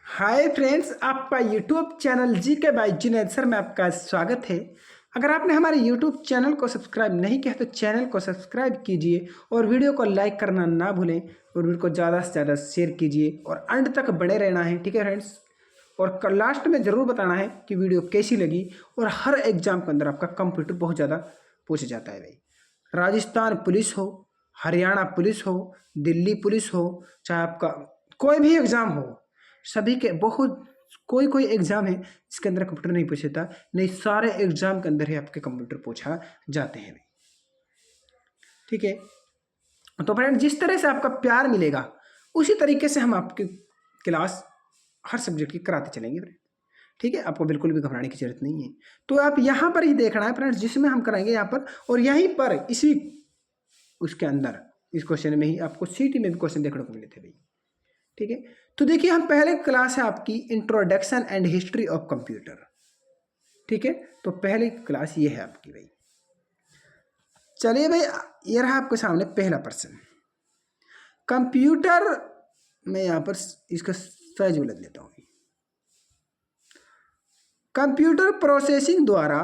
Hi friends, आपका YouTube channel जी के by Junaid sir में आपका स्वागत है। अगर आपने हमारे यूट्यूब चैनल को सब्सक्राइब नहीं किया तो चैनल को सब्सक्राइब कीजिए और वीडियो को लाइक करना ना भूलें और वीडियो को ज़्यादा से ज़्यादा शेयर कीजिए और अंत तक बने रहना है, ठीक है फ्रेंड्स। और लास्ट में ज़रूर बताना है कि वीडियो कैसी लगी। और हर एग्जाम के अंदर आपका कंप्यूटर बहुत ज़्यादा पूछा जाता है भाई। राजस्थान पुलिस हो, हरियाणा पुलिस हो, दिल्ली पुलिस हो, चाहे आपका कोई भी एग्ज़ाम हो, सभी के बहुत कोई कोई एग्ज़ाम है जिसके अंदर कंप्यूटर नहीं पूछता, नहीं सारे एग्ज़ाम के अंदर ही आपके कंप्यूटर पूछा जाते हैं, ठीक है। तो फ्रेंड, जिस तरह से आपका प्यार मिलेगा उसी तरीके से हम आपकी क्लास हर सब्जेक्ट की कराते चलेंगे फ्रेंड, ठीक है। आपको बिल्कुल भी घबराने की जरूरत नहीं है। तो आप यहाँ पर ही देखना है फ्रेंड्स, जिसमें हम कराएंगे यहाँ पर और यहीं पर इसी उसके अंदर इस क्वेश्चन में ही आपको सीटी में भी क्वेश्चन देखने को मिले थे भाई, ठीक है। तो देखिए, हम पहले क्लास है आपकी introduction and history of computer, ठीक है। तो पहली क्लास ये है आपकी भाई। चलिए भाई, ये रहा आपके सामने पहला प्रश्न। कंप्यूटर में यहाँ पर इसका साइज बदल लेता हूँ। कंप्यूटर प्रोसेसिंग द्वारा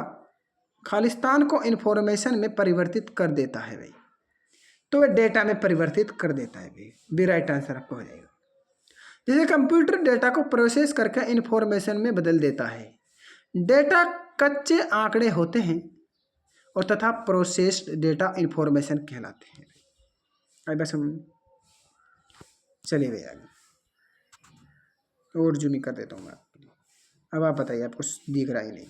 खालिस्तान को इंफॉर्मेशन में परिवर्तित कर देता है भाई। तो वह डेटा में परिवर्तित कर देता है भाई। बी राइट आंसर आपको हो जाएगा। जैसे कंप्यूटर डेटा को प्रोसेस करके इंफॉर्मेशन में बदल देता है। डेटा कच्चे आंकड़े होते हैं और तथा प्रोसेस्ड डेटा इंफॉर्मेशन कहलाते हैं। अब बस हम चले गए आगे और जूम कर देता हूँ मैं आपके लिए। अब आप बताइए, आपको दिख रहा ही नहीं।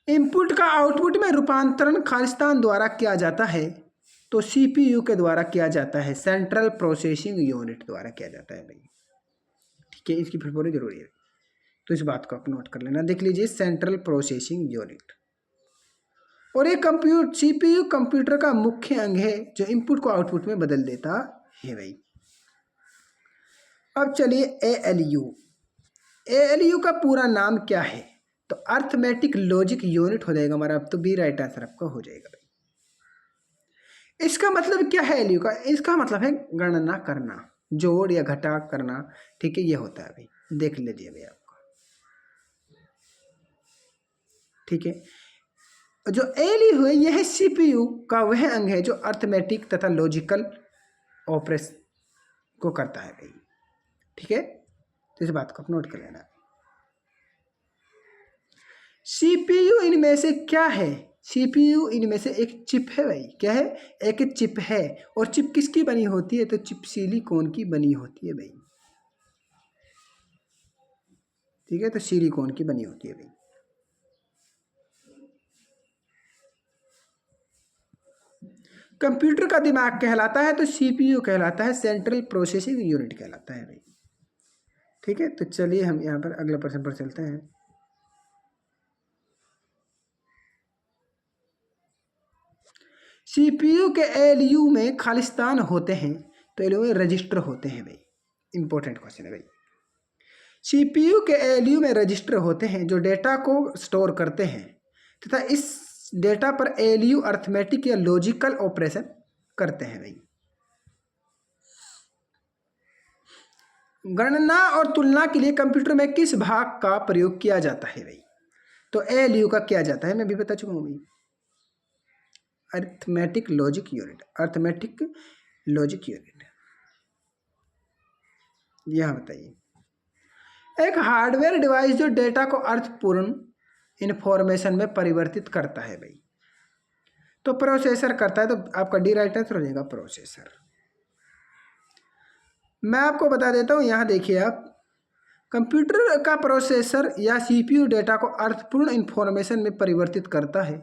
इनपुट का आउटपुट में रूपांतरण खालिस्तान द्वारा किया जाता है तो सीपीयू के द्वारा किया जाता है, सेंट्रल प्रोसेसिंग यूनिट द्वारा किया जाता है भाई, ठीक है। इसकी फिर पूरी जरूरी है, तो इस बात को आप नोट कर लेना। देख लीजिए, सेंट्रल प्रोसेसिंग यूनिट। और ये सीपीयू कंप्यूटर का मुख्य अंग है जो इनपुट को आउटपुट में बदल देता है भाई। अब चलिए एएलयू। एएलयू का पूरा नाम क्या है? तो अर्थमेटिक लॉजिक यूनिट हो जाएगा हमारा। अब तो बी राइट आंसर आपका हो जाएगा भाई। इसका मतलब क्या है एएलयू का? इसका मतलब है गणना करना, जोड़ या घटा करना, ठीक है। ये होता है भाई, देख लीजिए भाई आपको, ठीक है। जो एएलयू है यह सीपीयू का वह अंग है जो अर्थमेटिक तथा लॉजिकल ऑपरेशन को करता है भाई, ठीक है। तो इस बात को आप नोट कर लेना। सीपीयू इनमें से क्या है? सीपीयू इनमें से एक चिप है भाई। क्या है? एक चिप है। और चिप किसकी बनी होती है? तो चिप सिलिकॉन की बनी होती है भाई, ठीक है। तो सिलिकॉन की बनी होती है भाई। कंप्यूटर का दिमाग कहलाता है तो सीपीयू कहलाता है, सेंट्रल प्रोसेसिंग यूनिट कहलाता है भाई, ठीक है। तो चलिए हम यहाँ पर अगले प्रश्न पर चलते हैं। सीपीयू के एलयू में खालिस्तान होते हैं तो एलयू में रजिस्टर होते हैं भाई। इंपॉर्टेंट क्वेश्चन है भाई। सीपीयू के एलयू में रजिस्टर होते हैं जो डेटा को स्टोर करते हैं तथा इस डेटा पर एलयू अर्थमेटिक या लॉजिकल ऑपरेशन करते हैं भाई। गणना और तुलना के लिए कंप्यूटर में किस भाग का प्रयोग किया जाता है भाई? तो एलयू का किया जाता है, मैं भी बता चुका हूँ भाई, arithmetic logic unit. Arithmetic logic unit, यह बताइए। एक हार्डवेयर डिवाइस जो डेटा को अर्थपूर्ण इंफॉर्मेशन में परिवर्तित करता है भाई। तो प्रोसेसर करता है, तो आपका डी राइट आंसर हो जाएगा प्रोसेसर। मैं आपको बता देता हूँ, यहाँ देखिए आप, कंप्यूटर का प्रोसेसर या सीपीयू डेटा को अर्थपूर्ण इंफॉर्मेशन में परिवर्तित करता है।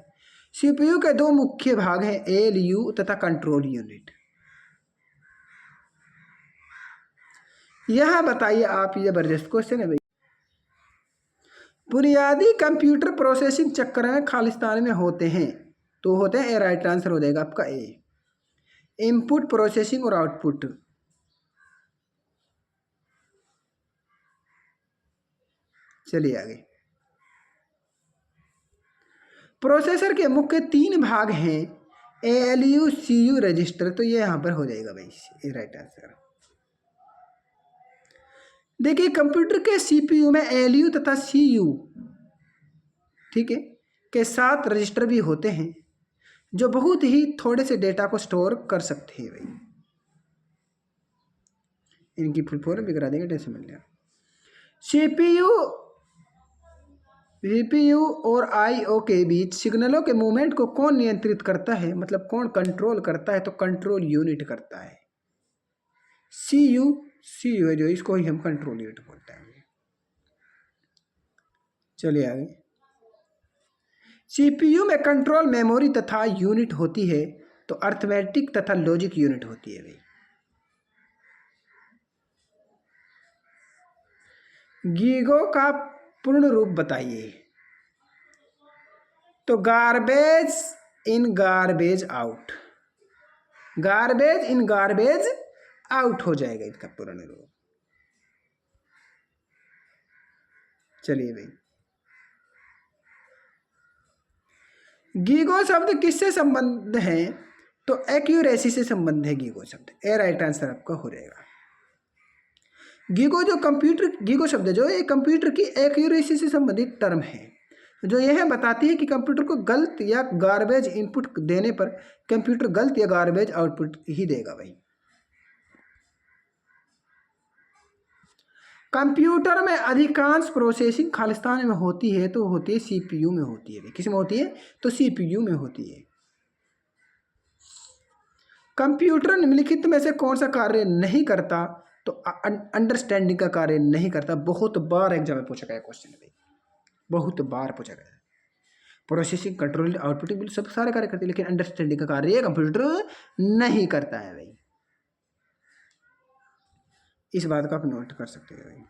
सीपीयू के दो मुख्य भाग हैं, एएलयू तथा कंट्रोल यूनिट। यह बताइए आप, ये जबरदस्त क्वेश्चन है भाई। बुनियादी कंप्यूटर प्रोसेसिंग चक्र में खालिस्तान में होते हैं, तो होते हैं, ए राइट आंसर हो जाएगा आपका ए। इनपुट प्रोसेसिंग और आउटपुट। चलिए आगे। प्रोसेसर के मुख्य तीन भाग हैं, एएलयू, सीयू, रजिस्टर। तो ये यहां पर हो जाएगा भाई, ए राइट आंसर। देखिए कंप्यूटर के सीपीयू में एलयू तथा सीयू, ठीक है, के साथ रजिस्टर भी होते हैं जो बहुत ही थोड़े से डेटा को स्टोर कर सकते हैं भाई। इनकी फुल फॉर्म भी करा देंगे, टेंशन मिल गया। सीपीयू सीपीयू और आईओ के बीच सिग्नलों के मूवमेंट को कौन नियंत्रित करता है, मतलब कौन कंट्रोल करता है, तो कंट्रोल यूनिट करता है। सीयू सीयू है जो, इसको ही हम कंट्रोल यूनिट बोलते हैं। चलिए आगे। सीपीयू में कंट्रोल मेमोरी तथा यूनिट होती है, तो अर्थमेटिक तथा लॉजिक यूनिट होती है भाई। गीगो का पूर्ण रूप बताइए, तो garbage in garbage out, garbage in garbage out हो जाएगा इसका पूर्ण रूप। चलिए भाई, गीगो शब्द किससे संबंध है, तो एक्यूरेसी से संबंध है गीगो शब्द। ए राइट आंसर आपका हो जाएगा। गीगो शब्द जो ये कंप्यूटर की एक्यूरेसी से संबंधित टर्म है, जो यह बताती है कि कंप्यूटर को गलत या गार्बेज इनपुट देने पर कंप्यूटर गलत या गार्बेज आउटपुट ही देगा भाई। कंप्यूटर में अधिकांश प्रोसेसिंग खालिस्तान में होती है, तो होती है सीपीयू में होती है। किस में होती है, तो सीपीयू में होती है। कंप्यूटर निम्नलिखित में से कौन सा कार्य नहीं करता, तो अंडरस्टैंडिंग का कार्य नहीं करता। बहुत बार एग्जाम में पूछा गया क्वेश्चन है भाई, बहुत बार पूछा गया। प्रोसेसिंग, कंट्रोल, आउटपुटिंग सब सारे कार्य करते हैं, लेकिन अंडरस्टैंडिंग का कार्य कंप्यूटर नहीं करता है भाई। इस बात को आप नोट कर सकते हैं भाई।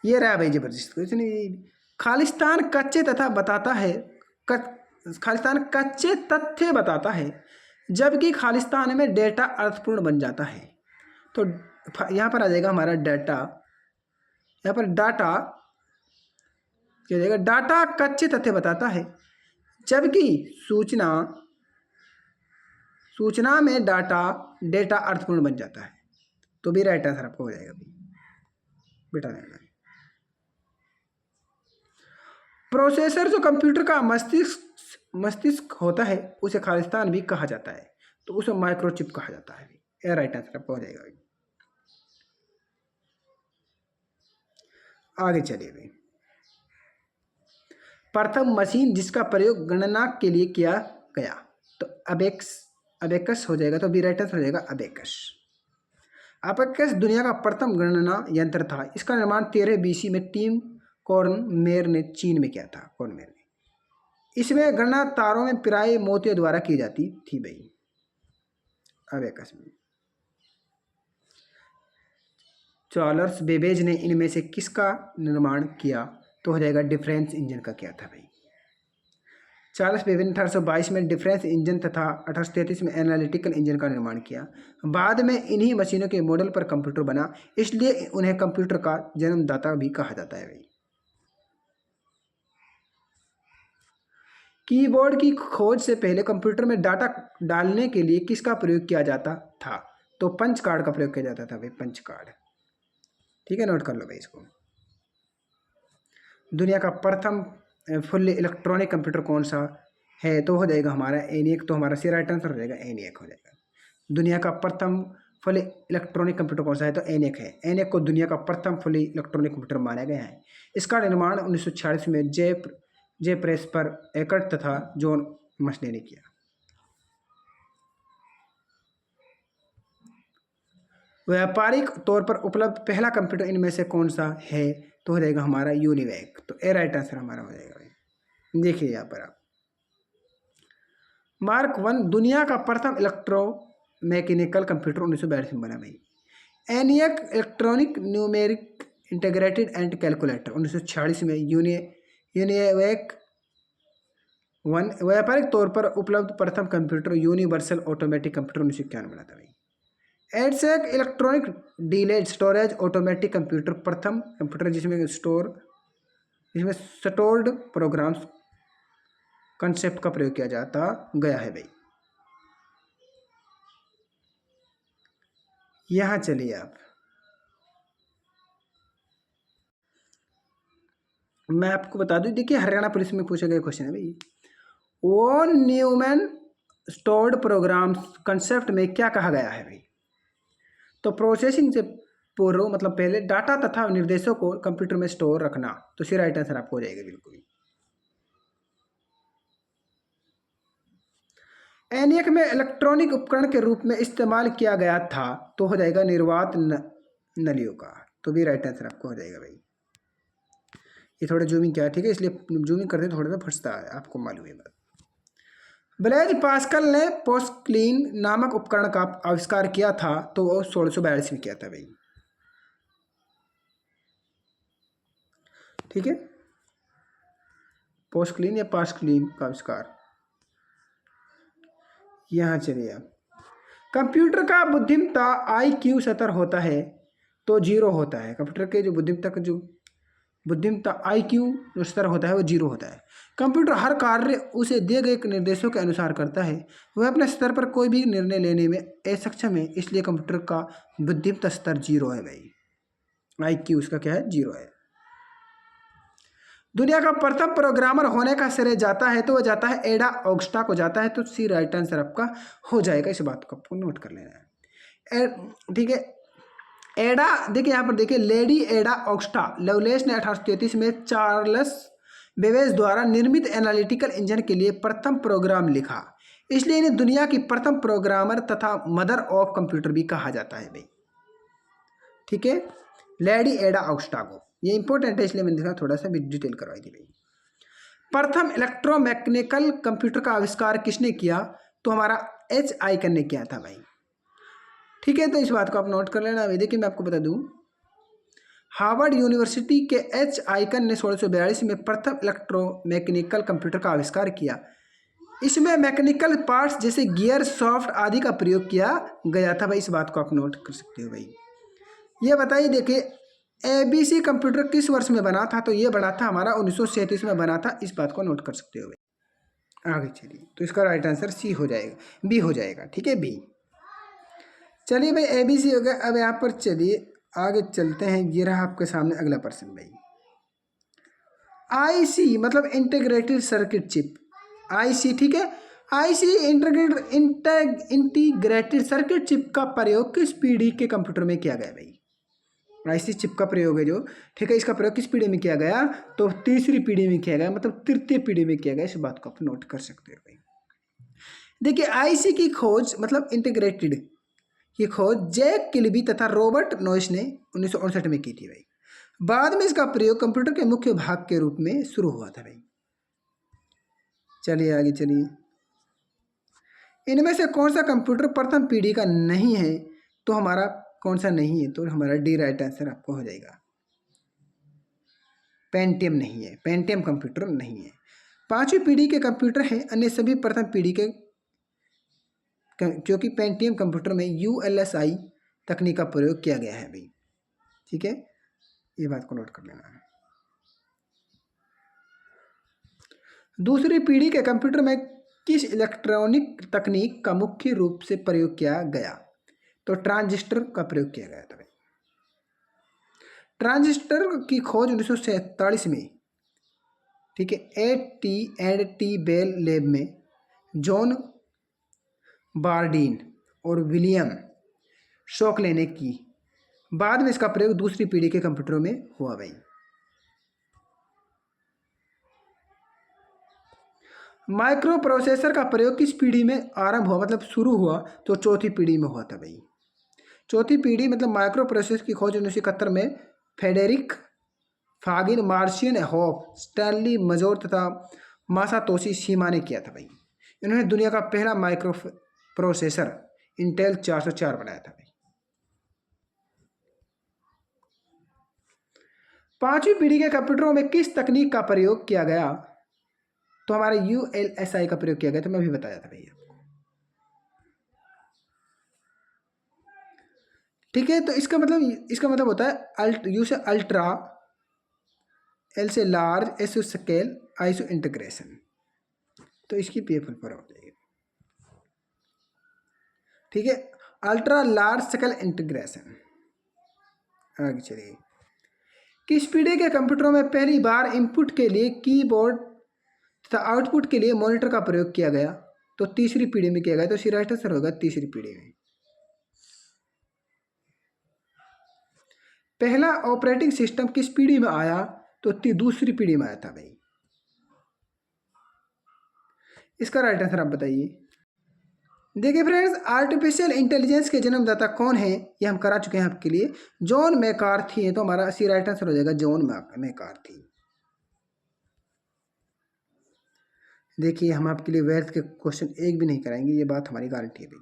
ये रहा भाई जबरदस्त क्वेश्चन। खालिस्तान कच्चे तथा बताता है, खालिस्तान कच्चे तथ्य बताता है, जबकि खालिस्तान में डेटा अर्थपूर्ण बन जाता है। तो यहाँ पर आ जाएगा हमारा डाटा, यहाँ पर डाटा क्या जाएगा, डाटा कच्चे तथ्य बताता है, जबकि सूचना में डेटा अर्थपूर्ण बन जाता है। तो भी राइट आंसर आपको हो जाएगा बेटा। प्रोसेसर जो कंप्यूटर का मस्तिष्क होता है, उसे खालिस्तान भी कहा जाता है, तो उसे माइक्रोचिप कहा जाता है। यह राइट आंसर आपको हो जाएगा। आगे चलिए भाई। प्रथम मशीन जिसका प्रयोग गणना के लिए किया गया, तो अबेकस हो जाएगा। तो बी राइट आंसर हो जाएगा अबेकस। अबेकस दुनिया का प्रथम गणना यंत्र था। इसका निर्माण 13 BC में टीम कॉर्नमेयर ने चीन में किया था। कॉर्नमेयर ने इसमें गणना तारों में पिराए मोतियों द्वारा की जाती थी भाई, अबेकस में। चार्ल्स बेबेज ने इनमें से किसका निर्माण किया, तो हो जाएगा डिफरेंस इंजन का किया था भाई। चार्ल्स बेबेज ने 1822 में डिफरेंस इंजन तथा 1833 में एनालिटिकल इंजन का निर्माण किया। बाद में इन्हीं मशीनों के मॉडल पर कंप्यूटर बना, इसलिए उन्हें कंप्यूटर का जन्मदाता भी कहा जाता है भाई। कीबोर्ड की खोज से पहले कंप्यूटर में डाटा डालने के लिए किसका प्रयोग किया जाता था, तो पंच कार्ड का प्रयोग किया जाता था भाई, पंच कार्ड। ठीक है, नोट कर लो भाई इसको। दुनिया का प्रथम फुल्ली इलेक्ट्रॉनिक कंप्यूटर कौन सा है, तो हो जाएगा हमारा एनियक। तो हमारा सी राइट आंसर हो जाएगा एनियक हो जाएगा। दुनिया का प्रथम फुल्ली इलेक्ट्रॉनिक कंप्यूटर कौन सा है, तो एनियक है। एनियक को दुनिया का प्रथम फुल्ली इलेक्ट्रॉनिक कंप्यूटर माना गया है। इसका निर्माण 1946 में जे प्रेस पर एकर्ट तथा जॉन मसले ने किया। व्यापारिक तौर पर उपलब्ध पहला कंप्यूटर इनमें से कौन सा है, तो हो जाएगा हमारा यूनिवैक। तो ए राइट आंसर हमारा हो जाएगा भाई। देखिए यहाँ पर आप मार्क 1 दुनिया का प्रथम मैकेनिकल कंप्यूटर 1942 में बना भाई। ENIAC electronic numeric integrated and calculator 1946 में। यूनिवैक 1 व्यापारिक तौर पर उपलब्ध प्रथम कंप्यूटर यूनिवर्सल ऑटोमेटिक कंप्यूटर 1991 बना था भाई। EDSAC electronic delayed storage automatic computer प्रथम कंप्यूटर जिसमें स्टोर्ड प्रोग्राम्स कंसेप्ट का प्रयोग किया जाता गया है भाई। यहाँ चलिए आप, मैं आपको बता दूं, देखिए हरियाणा पुलिस में पूछा गया क्वेश्चन है भाई, von Neumann stored program concept में क्या कहा गया है भाई। तो प्रोसेसिंग से पूर्व मतलब पहले डाटा तथा निर्देशों को कंप्यूटर में स्टोर रखना, तो सी राइट आंसर आपको हो जाएगा बिल्कुल। एनियक में इलेक्ट्रॉनिक उपकरण के रूप में इस्तेमाल किया गया था, तो हो जाएगा निर्वात नलियों का, तो भी राइट आंसर आपको हो जाएगा भाई। ये थोड़ा जूमिंग किया है, ठीक है, इसलिए जूमिंग करते थोड़ा सा फंसता है, आपको मालूम है बात। ब्लेज पास्कल ने पोस्कलिन नामक उपकरण का आविष्कार किया था, तो वो 1642 में किया था भाई, ठीक है, पोस्कलिन या पास्कलिन का आविष्कार। यहाँ चलिए आप, कंप्यूटर का बुद्धिमत्ता IQ स्तर होता है, तो 0 होता है। कंप्यूटर के जो बुद्धिमत्ता IQ जो स्तर होता है वो 0 होता है। कंप्यूटर हर कार्य उसे दिए गए निर्देशों के अनुसार करता है, वह अपने स्तर पर कोई भी निर्णय लेने में असक्षम है, इसलिए कंप्यूटर का बुद्धिमत्ता स्तर 0 है भाई। IQ उसका क्या है, 0 है। दुनिया का प्रथम प्रोग्रामर होने का श्रेय जाता है, तो वह जाता है एडा ऑगस्टा को जाता है, तो सी राइट आंसर आपका हो जाएगा। इस बात को आपको नोट कर लेना है, ठीक है। एडा, देखिए यहाँ पर देखिए, लेडी एडा ऑगस्टा लवलेस ने 1833 में चार्ल्स बेबेज द्वारा निर्मित एनालिटिकल इंजन के लिए प्रथम प्रोग्राम लिखा, इसलिए इन्हें दुनिया की प्रथम प्रोग्रामर तथा मदर ऑफ कंप्यूटर भी कहा जाता है भाई, ठीक है, लेडी एडा ऑगस्टा को। ये इंपॉर्टेंट है, इसलिए मैंने देखा थोड़ा सा भी डिटेल करवाई थी भाई। प्रथम इलेक्ट्रोमैकेनिकल कंप्यूटर का आविष्कार किसने किया, तो हमारा H. आइकन ने किया था भाई, ठीक है। तो इस बात को आप नोट कर लेना। देखिए मैं आपको बता दूं, हार्वर्ड यूनिवर्सिटी के H. आइकन ने 1642 में प्रथम इलेक्ट्रोमैकेनिकल कंप्यूटर का आविष्कार किया। इसमें मैकेनिकल पार्ट्स जैसे गियर, सॉफ्ट आदि का प्रयोग किया गया था भाई। इस बात को आप नोट कर सकते हो भाई। ये बताइए, देखिए ABC कंप्यूटर किस वर्ष में बना था, तो ये बना था हमारा 1937 में बना था। इस बात को नोट कर सकते हो भाई। आगे चलिए, तो इसका राइट आंसर C हो जाएगा, B हो जाएगा, ठीक है, B। चलिए भाई, ABC हो गया। अब यहाँ पर चलिए आगे चलते हैं। ये रहा आपके सामने अगला प्रश्न भाई। IC मतलब इंटीग्रेटेड सर्किट चिप, IC, ठीक है। IC इंटीग्रेटेड सर्किट चिप का प्रयोग किस पीढ़ी के कंप्यूटर में किया गया भाई। IC चिप का प्रयोग है जो, ठीक है, इसका प्रयोग किस पीढ़ी में किया गया, तो तीसरी पीढ़ी में किया गया, मतलब तृतीय पीढ़ी में किया गया। इस बात को आप नोट कर सकते हो भाई। देखिए IC की खोज मतलब इंटीग्रेटेड की खोज जैक किल्बी तथा रॉबर्ट नॉइस ने 1959 में की थी भाई। बाद में इसका प्रयोग कंप्यूटर के मुख्य भाग के रूप में शुरू हुआ था भाई। चलिए आगे चलिए, इनमें से कौन सा कंप्यूटर प्रथम पीढ़ी का नहीं है, तो हमारा कौन सा नहीं है, तो हमारा D राइट आंसर आपको हो जाएगा। पेंटियम नहीं है, पेंटियम कंप्यूटर नहीं है। पांचवी पीढ़ी के कंप्यूटर हैं, अन्य सभी प्रथम पीढ़ी के, क्योंकि पेंटियम कंप्यूटर में ULSI तकनीक का प्रयोग किया गया है भाई, ठीक है, ये बात को नोट कर लेना है। दूसरी पीढ़ी के कंप्यूटर में किस इलेक्ट्रॉनिक तकनीक का मुख्य रूप से प्रयोग किया गया, तो ट्रांजिस्टर का प्रयोग किया गया था भाई। ट्रांजिस्टर की खोज 1947 में, ठीक है, AT&T बेल लैब में जॉन बार्डीन और विलियम शॉकले ने की। बाद में इसका प्रयोग दूसरी पीढ़ी के कंप्यूटरों में हुआ भाई। माइक्रो प्रोसेसर का प्रयोग किस पीढ़ी में आरंभ हुआ, मतलब शुरू हुआ, तो चौथी पीढ़ी में हुआ था भाई। चौथी पीढ़ी मतलब माइक्रो प्रोसेसर की खोज 1971 में फेडेरिक फागिन, मार्शियन हॉफ, स्टैनली मजोर तथा मासातोशी शिमा ने किया था भाई। इन्होंने दुनिया का पहला माइक्रो प्रोसेसर इंटेल 404 बनाया था भाई। पांचवी पीढ़ी के कंप्यूटरों में किस तकनीक का प्रयोग किया गया, तो हमारे ULSI का प्रयोग किया गया, तो मैं भी बताया था भैया, ठीक है। तो इसका मतलब होता है U से अल्ट्रा, L से लार्ज, S से स्केल, I से इंटीग्रेशन, तो इसकी पी फुल फॉर्म हो जाएगी। ठीक है, अल्ट्रा लार्ज स्केल इंटीग्रेशन। आगे चलिए, किस पीढ़ी के कंप्यूटरों में पहली बार इनपुट के लिए कीबोर्ड तथा आउटपुट के लिए मॉनिटर का प्रयोग किया गया? तो तीसरी पीढ़ी में किया गया। तो सी राइट आंसर होगा तीसरी पीढ़ी में। पहला ऑपरेटिंग सिस्टम किस पीढ़ी में आया? तो दूसरी पीढ़ी में आया था भाई। इसका राइट आंसर आप बताइए। देखिए फ्रेंड्स, आर्टिफिशियल इंटेलिजेंस के जन्मदाता कौन है, ये हम करा चुके हैं आपके लिए। जॉन मैकार्थी है। तो हमारा सी राइट आंसर हो जाएगा जॉन मैकार्थी। देखिए, हम आपके लिए वेल्थ के क्वेश्चन एक भी नहीं कराएंगे, ये बात हमारी गारंटी है भाई।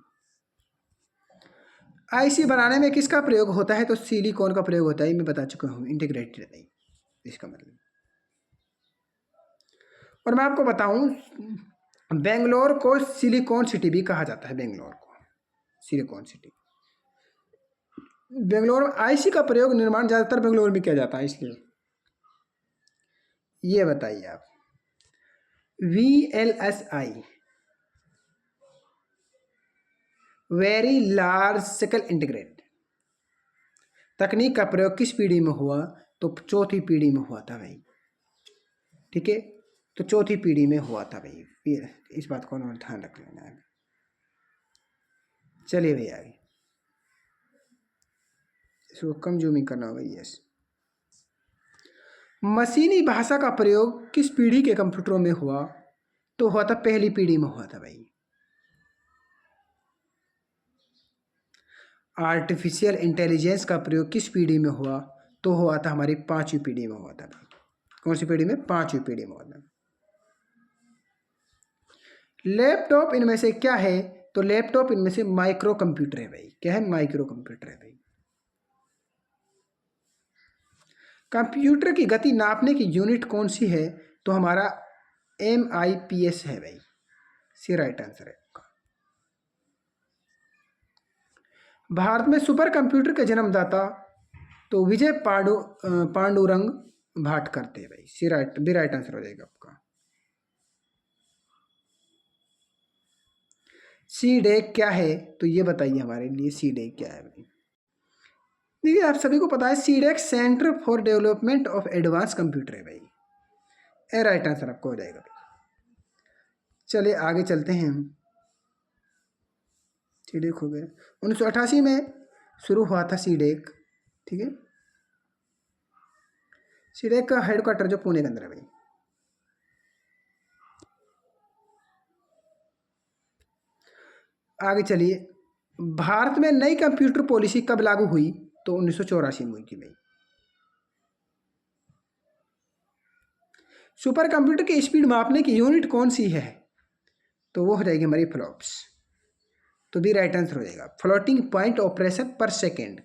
आईसी बनाने में किसका प्रयोग होता है? तो सिलिकॉन का प्रयोग होता है, मैं बता चुका हूँ, इंटीग्रेटेड नहीं इसका मतलब। और मैं आपको बताऊं, बेंगलोर को सिलिकॉन सिटी भी कहा जाता है। बेंगलोर को सिलिकॉन सिटी। बेंगलोर में आईसी का प्रयोग निर्माण ज़्यादातर बेंगलोर में किया जाता है, इसलिए ये बताइए आप। VLSI very large scale integrate तकनीक का प्रयोग किस पीढ़ी में हुआ? तो चौथी पीढ़ी में हुआ था भाई। ठीक है, तो चौथी पीढ़ी में हुआ था भाई, इस बात को ध्यान रख लेना है। चलिए भाई आगे, इसको कम जूमिंग करना होगा। यस, मशीनी भाषा का प्रयोग किस पीढ़ी के कंप्यूटरों में हुआ? तो हुआ था पहली पीढ़ी में हुआ था भाई। आर्टिफिशियल इंटेलिजेंस का प्रयोग किस पीढ़ी में हुआ? तो हुआ था हमारी पांचवी पीढ़ी में हुआ था भाई। कौन सी पीढ़ी में? पांचवी पीढ़ी में हुआ था। लैपटॉप इनमें से क्या है? तो लैपटॉप इनमें से माइक्रो कंप्यूटर है भाई। क्या है? माइक्रो कंप्यूटर है भाई। कंप्यूटर की गति नापने की यूनिट कौन सी है? तो हमारा MIPS है भाई। सी राइट आंसर है आपका। भारत में सुपर कंप्यूटर के जन्मदाता तो विजय पांडुरंग भाटकर थे भाई। सी राइट बी राइट आंसर हो जाएगा आपका। सी डेक क्या है? तो ये बताइए हमारे लिए, सी डेक क्या है भाई। देखिए, आप सभी को पता है C DAC centre for development of advance computer है भाई। ए राइट आंसर आपको हो जाएगा भाई। चलिए आगे चलते हैं हम। सी डेक हो गया, 1988 में शुरू हुआ था सी डेक। ठीक है, सी डेक का हेडक्वार्टर जो पुणे के अंदर है भाई। आगे चलिए, भारत में नई कंप्यूटर पॉलिसी कब लागू हुई? तो 1984 में हुई थी भाई। सुपर कंप्यूटर की स्पीड मापने की यूनिट कौन सी है? तो वो हो जाएगी हमारी फ्लॉप्स। तो भी राइट आंसर हो जाएगा floating point operation per second.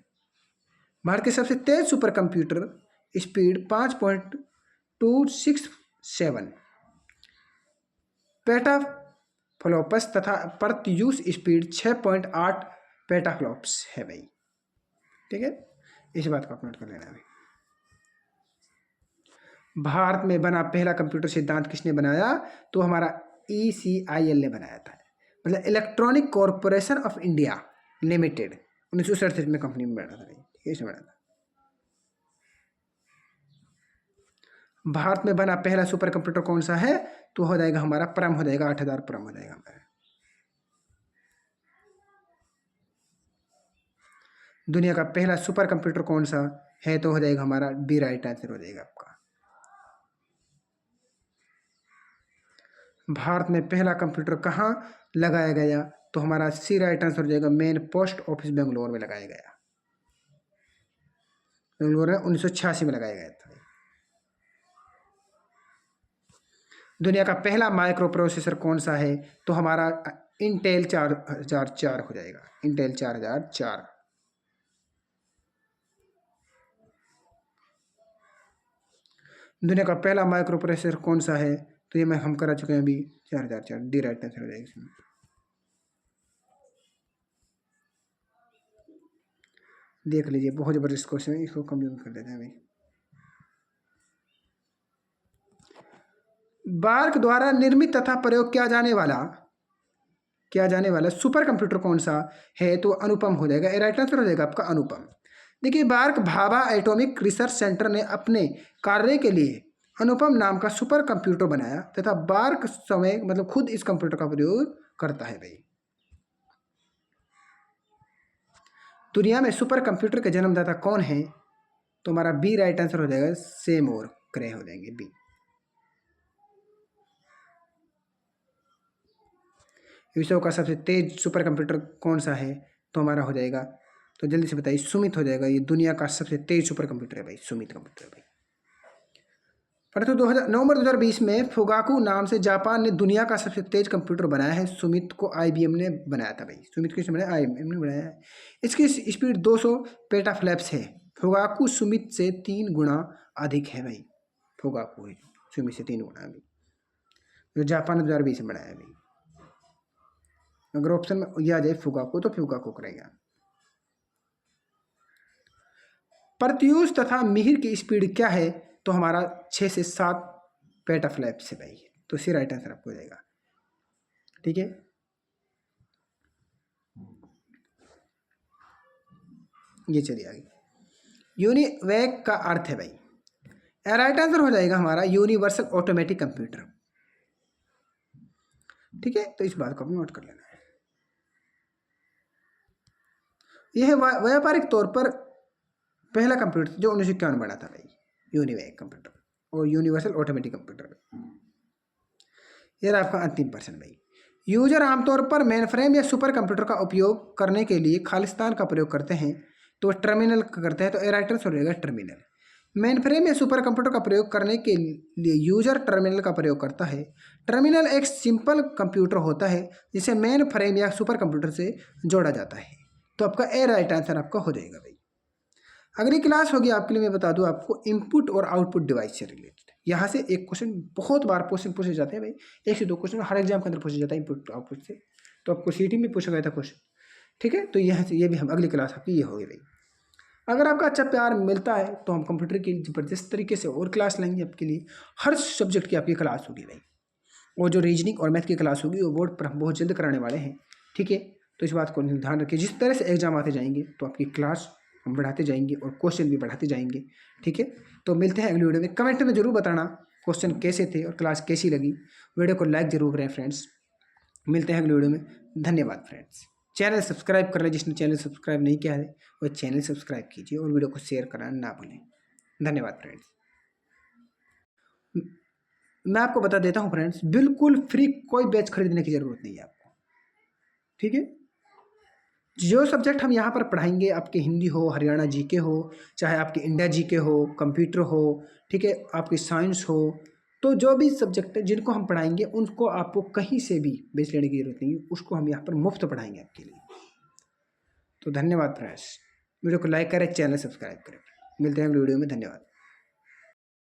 Bharat के सबसे तेज supercomputer speed 5.267 petaflops तथा प्रति यूज स्पीड 6.8 पेटा फ्लॉप्स है भाई। ठीक है, इस बात को आप नोट कर लेना भाई। भारत में बना पहला कंप्यूटर सिद्धांत किसने बनाया? तो हमारा ECIL ने बनाया था, मतलब electronic corporation of India limited. 1967 में कंपनी में बना था भाई। इसमें बना था। भारत में बना पहला सुपर कंप्यूटर कौन सा है? तो हो जाएगा हमारा परम हो जाएगा, 8000 परम हो जाएगा हमारा। दुनिया का पहला सुपर कंप्यूटर कौन सा है? तो हो जाएगा हमारा बी राइट आंसर हो जाएगा आपका। भारत में पहला कंप्यूटर कहाँ लगाया गया? तो हमारा सी राइट आंसर हो जाएगा मेन पोस्ट ऑफिस बेंगलोर में लगाया गया। बेंगलोर में 1986 में लगाया गया था। दुनिया का पहला माइक्रो प्रोसेसर कौन सा है? तो हमारा इंटेल 4004 हो जाएगा। इंटेल 4004। दुनिया का पहला माइक्रो प्रोसेसर कौन सा है? तो ये मैं हम करा चुके हैं अभी, 4004 डी राइट आंसर हो जाएगा इसमें। देख लीजिए, बहुत जबरदस्त क्वेश्चन है, इसको कंप्लीट कर देते हैं अभी। बार्क द्वारा निर्मित तथा प्रयोग किया जाने वाला सुपर कंप्यूटर कौन सा है? तो अनुपम हो जाएगा। राइट आंसर हो जाएगा आपका अनुपम। देखिए, BARC Bhabha atomic research centre ने अपने कार्य के लिए अनुपम नाम का सुपर कंप्यूटर बनाया तथा बार्क समय मतलब खुद इस कंप्यूटर का प्रयोग करता है भाई। दुनिया में सुपर कंप्यूटर के जन्मदाता कौन है? तो हमारा बी राइट आंसर हो जाएगा, सेमोर क्रे हो जाएंगे बी। विश्व का सबसे तेज सुपर कंप्यूटर कौन सा है? तो हमारा हो जाएगा, तो जल्दी से बताइए, सुमित हो जाएगा। ये दुनिया का सबसे तेज सुपर कंप्यूटर है भाई, सुमित कंप्यूटर है भाई। परंतु नवंबर 2020 में फुगाकू नाम से जापान ने दुनिया का सबसे तेज कंप्यूटर बनाया है। सुमित को IBM ने बनाया था भाई। सुमित किसने बनाया? IBM ने बनाया है। इसकी स्पीड 200 पेटाफ्लैप्स है। फुगाकू सुमित से 3 गुना अधिक है भाई। फुगाकू है सुमित से 3 गुना अभी, जो जापान ने 2020 में बनाया है भाई। अगर ऑप्शन में यह आ जाए फुगाकू तो फुगाकू करेगा। प्रत्यूष तथा मिहिर की स्पीड क्या है? तो हमारा 6 से 7 पेटाफ्लैप्स है भाई। तो सी राइट आंसर आपको हो जाएगा। ठीक है, ये चलिए आगे। यूनिवैक का अर्थ है भाई, राइट आंसर हो जाएगा हमारा यूनिवर्सल ऑटोमेटिक कंप्यूटर। ठीक है, तो इस बात को नोट कर लेना है। यह व्यापारिक तौर पर पहला कंप्यूटर जो 1951 बना था भाई, यूनिवैक कंप्यूटर और यूनिवर्सल ऑटोमेटिक कंप्यूटर। यह आपका अंतिम प्रश्न भाई। यूजर आमतौर पर मेन फ्रेम या सुपर कंप्यूटर का उपयोग करने के लिए खालिस्तान का प्रयोग करते हैं, तो टर्मिनल करते हैं। तो राइट आंसर हो जाएगा टर्मिनल। मेन फ्रेम या सुपर कंप्यूटर का प्रयोग करने के लिए यूजर टर्मिनल का प्रयोग करता है। टर्मिनल एक सिंपल कंप्यूटर होता है जिसे मेन फ्रेम या सुपर कंप्यूटर से जोड़ा जाता है। तो आपका राइट आंसर आपका हो जाएगा भाई। अगली क्लास होगी आपके लिए, मैं बता दूं आपको, इनपुट और आउटपुट डिवाइस से रिलेटेड। यहाँ से एक क्वेश्चन बहुत बार क्वेश्चन पूछे जाते हैं भाई, 1 से 2 क्वेश्चन हर एग्जाम के अंदर पूछा जाता है इनपुट आउटपुट से। तो आपको सीटी में पूछा गया था क्वेश्चन। ठीक है, तो यहाँ से ये भी हम अगली क्लास आपकी ये होगी भाई। अगर आपका अच्छा प्यार मिलता है तो हम कंप्यूटर की ज़बरदस्त तरीके से और क्लास लेंगे आपके लिए। हर सब्जेक्ट की आपकी क्लास होगी भाई, और जो रीजनिंग और मैथ की क्लास होगी वो बोर्ड पर हम बहुत जल्द कराने वाले हैं। ठीक है, तो इस बात को ध्यान रखिए। जिस तरह से एग्जाम आते जाएंगे तो आपकी क्लास हम बढ़ाते जाएंगे और क्वेश्चन भी बढ़ाते जाएंगे। ठीक है, तो मिलते हैं अगली वीडियो में। कमेंट में जरूर बताना क्वेश्चन कैसे थे और क्लास कैसी लगी। वीडियो को लाइक जरूर करें फ्रेंड्स। मिलते हैं अगली वीडियो में। धन्यवाद फ्रेंड्स। चैनल सब्सक्राइब कर लें, जिसने चैनल सब्सक्राइब नहीं किया है वो चैनल सब्सक्राइब कीजिए और वीडियो को शेयर करना ना भूलें। धन्यवाद फ्रेंड्स। मैं आपको बता देता हूँ फ्रेंड्स, बिल्कुल फ्री, कोई बैच खरीदने की ज़रूरत नहीं है आपको। ठीक है, जो सब्जेक्ट हम यहाँ पर पढ़ाएंगे, आपके हिंदी हो, हरियाणा जीके हो, चाहे आपके इंडिया जीके हो, कंप्यूटर हो, ठीक है, आपकी साइंस हो, तो जो भी सब्जेक्ट है जिनको हम पढ़ाएंगे उनको आपको कहीं से भी बेच लेने की जरूरत नहीं है। उसको हम यहाँ पर मुफ्त पढ़ाएंगे आपके लिए। तो धन्यवाद फ्रेंड्स। वीडियो को लाइक करें, चैनल सब्सक्राइब करें। मिलते हैं अगली वीडियो में। धन्यवाद।